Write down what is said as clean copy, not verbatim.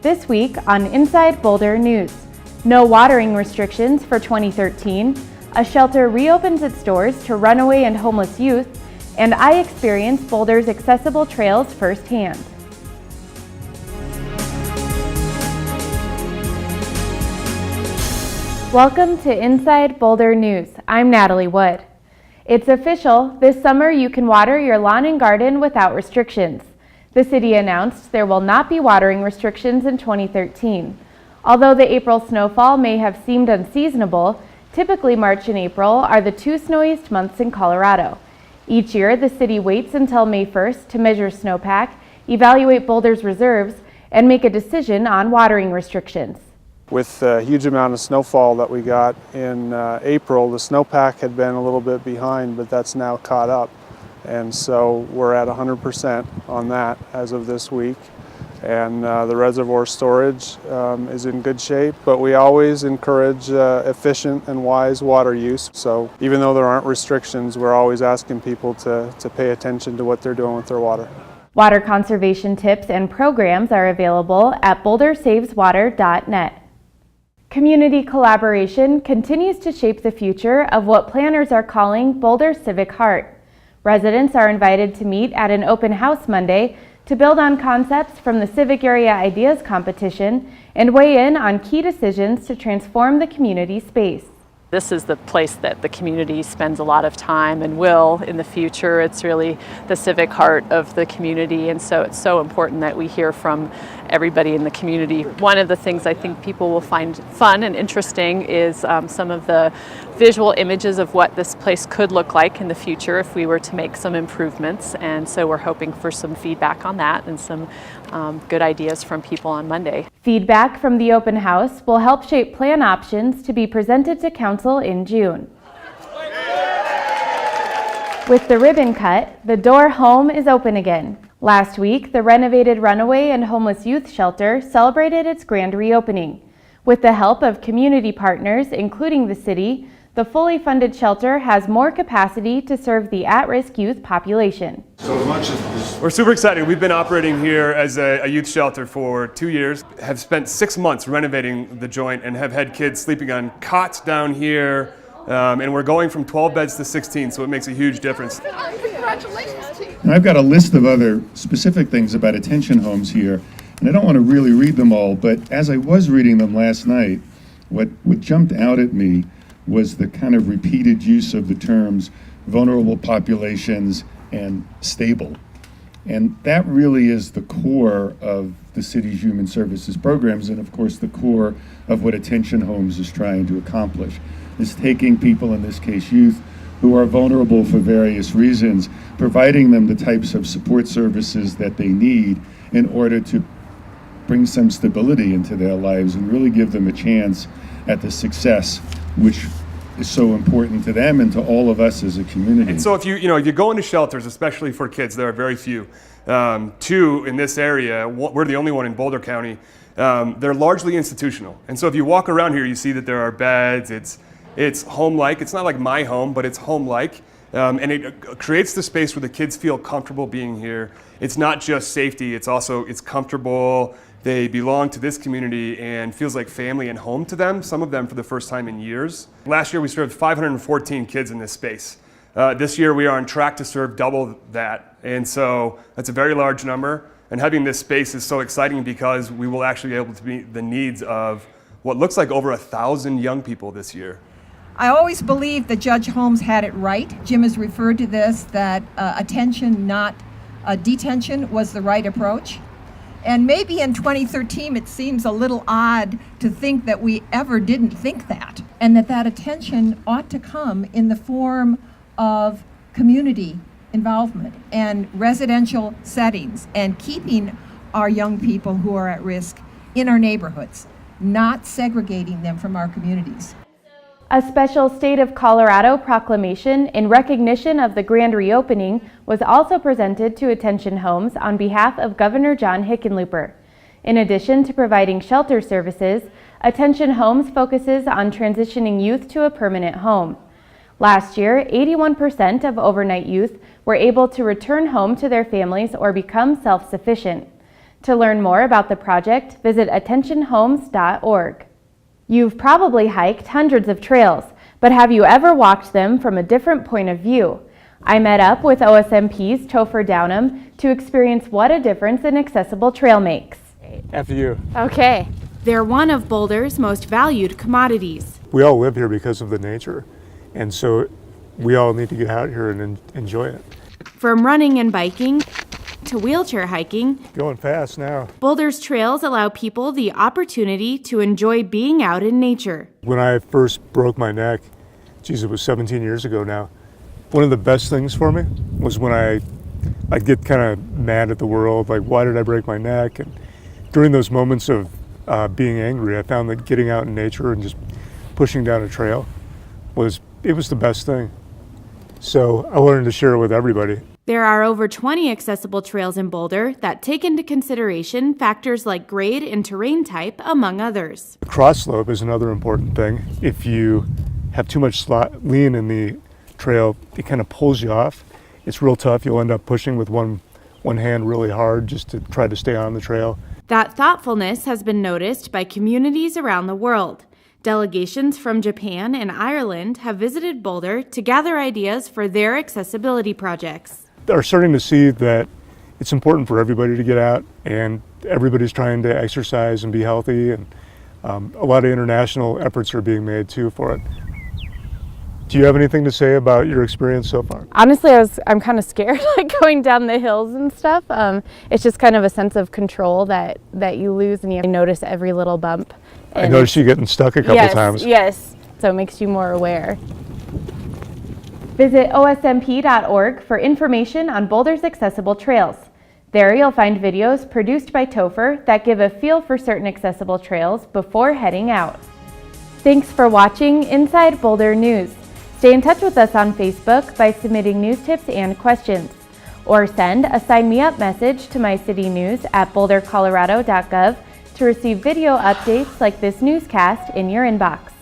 This week on Inside Boulder News, no watering restrictions for 2013, a shelter reopens its doors to runaway and homeless youth, and I experienced Boulder's accessible trails firsthand. Welcome to Inside Boulder News. I'm Natalie Wood. It's official, this summer you can water your lawn and garden without restrictions. The city announced there will not be watering restrictions in 2013. Although the April snowfall may have seemed unseasonable, typically March and April are the two snowiest months in Colorado. Each year, the city waits until May 1st to measure snowpack, evaluate Boulder's reserves, and make a decision on watering restrictions. With the huge amount of snowfall that we got in April, the snowpack had been a little bit behind, but that's now caught up. And so we're at 100% on that as of this week. And the reservoir storage is in good shape, but we always encourage efficient and wise water use. So even though there aren't restrictions, we're always asking people to pay attention to what they're doing with their water. Water conservation tips and programs are available at bouldersaveswater.net. Community collaboration continues to shape the future of what planners are calling Boulder's Civic Heart. Residents are invited to meet at an open house Monday to build on concepts from the Civic Area Ideas competition and weigh in on key decisions to transform the community space. This is the place that the community spends a lot of time and will in the future. It's really the civic heart of the community, and so it's so important that we hear from everybody in the community. One of the things I think people will find fun and interesting is some of the visual images of what this place could look like in the future if we were to make some improvements, and so we're hoping for some feedback on that and some good ideas from people on Monday. Feedback from the open house will help shape plan options to be presented to Council in June. With the ribbon cut, the door home is open again. Last week, the renovated runaway and homeless youth shelter celebrated its grand reopening. With the help of community partners, including the city, the fully funded shelter has more capacity to serve the at-risk youth population. We're super excited. We've been operating here as a youth shelter for 2 years, have spent 6 months renovating the joint, and have had kids sleeping on cots down here, and we're going from 12 beds to 16, so it makes a huge difference. Congratulations to you. I've got a list of other specific things about attention homes here, and I don't want to really read them all, but as I was reading them last night, what jumped out at me was the kind of repeated use of the terms vulnerable populations and stable. And that really is the core of the city's human services programs, and of course the core of what Attention Homes is trying to accomplish, is taking people, in this case youth, who are vulnerable for various reasons, providing them the types of support services that they need in order to bring some stability into their lives and really give them a chance at the success which is so important to them and to all of us as a community. And so if you go into shelters, especially for kids, there are very few. Two in this area, we're the only one in Boulder County. They're largely institutional. And so if you walk around here, you see that there are beds, it's home-like. It's not like my home, but it's home-like. And it creates the space where the kids feel comfortable being here. It's not just safety, it's comfortable. They belong to this community and feels like family and home to them, some of them for the first time in years. Last year we served 514 kids in this space. This year we are on track to serve double that. And so that's a very large number. And having this space is so exciting because we will actually be able to meet the needs of what looks like over 1,000 young people this year. I always believed that Judge Holmes had it right. Jim has referred to this, that attention, not detention, was the right approach. And maybe in 2013 it seems a little odd to think that we ever didn't think that, and that attention ought to come in the form of community involvement and residential settings and keeping our young people who are at risk in our neighborhoods, not segregating them from our communities. A special State of Colorado proclamation in recognition of the grand reopening was also presented to Attention Homes on behalf of Governor John Hickenlooper. In addition to providing shelter services, Attention Homes focuses on transitioning youth to a permanent home. Last year, 81% of overnight youth were able to return home to their families or become self-sufficient. To learn more about the project, visit attentionhomes.org. You've probably hiked hundreds of trails, but have you ever walked them from a different point of view? I met up with OSMP's Topher Downham to experience what a difference an accessible trail makes. After you. Okay. They're one of Boulder's most valued commodities. We all live here because of the nature, and so we all need to get out here and enjoy it. From running and biking to wheelchair hiking, Going fast now. Boulder's trails allow people the opportunity to enjoy being out in nature. When I first broke my neck, geez, it was 17 years ago now, one of the best things for me was when I'd get kind of mad at the world, like, why did I break my neck? And during those moments of being angry, I found that getting out in nature and just pushing down a trail was the best thing. So I wanted to share it with everybody. There are over 20 accessible trails in Boulder that take into consideration factors like grade and terrain type, among others. Cross slope is another important thing. If you have too much lean in the trail, it kind of pulls you off. It's real tough. You'll end up pushing with one hand really hard just to try to stay on the trail. That thoughtfulness has been noticed by communities around the world. Delegations from Japan and Ireland have visited Boulder to gather ideas for their accessibility projects. They're starting to see that it's important for everybody to get out, and everybody's trying to exercise and be healthy, and a lot of international efforts are being made too for it. Do you have anything to say about your experience so far? Honestly, I'm kind of scared, like going down the hills and stuff. It's just kind of a sense of control that you lose, and you notice every little bump. I noticed you getting stuck a couple times. Yes, so it makes you more aware. Visit osmp.org for information on Boulder's accessible trails. There you'll find videos produced by Topher that give a feel for certain accessible trails before heading out. Thanks for watching Inside Boulder News. Stay in touch with us on Facebook by submitting news tips and questions, or send a Sign Me Up message to mycitynews@bouldercolorado.gov to receive video updates like this newscast in your inbox.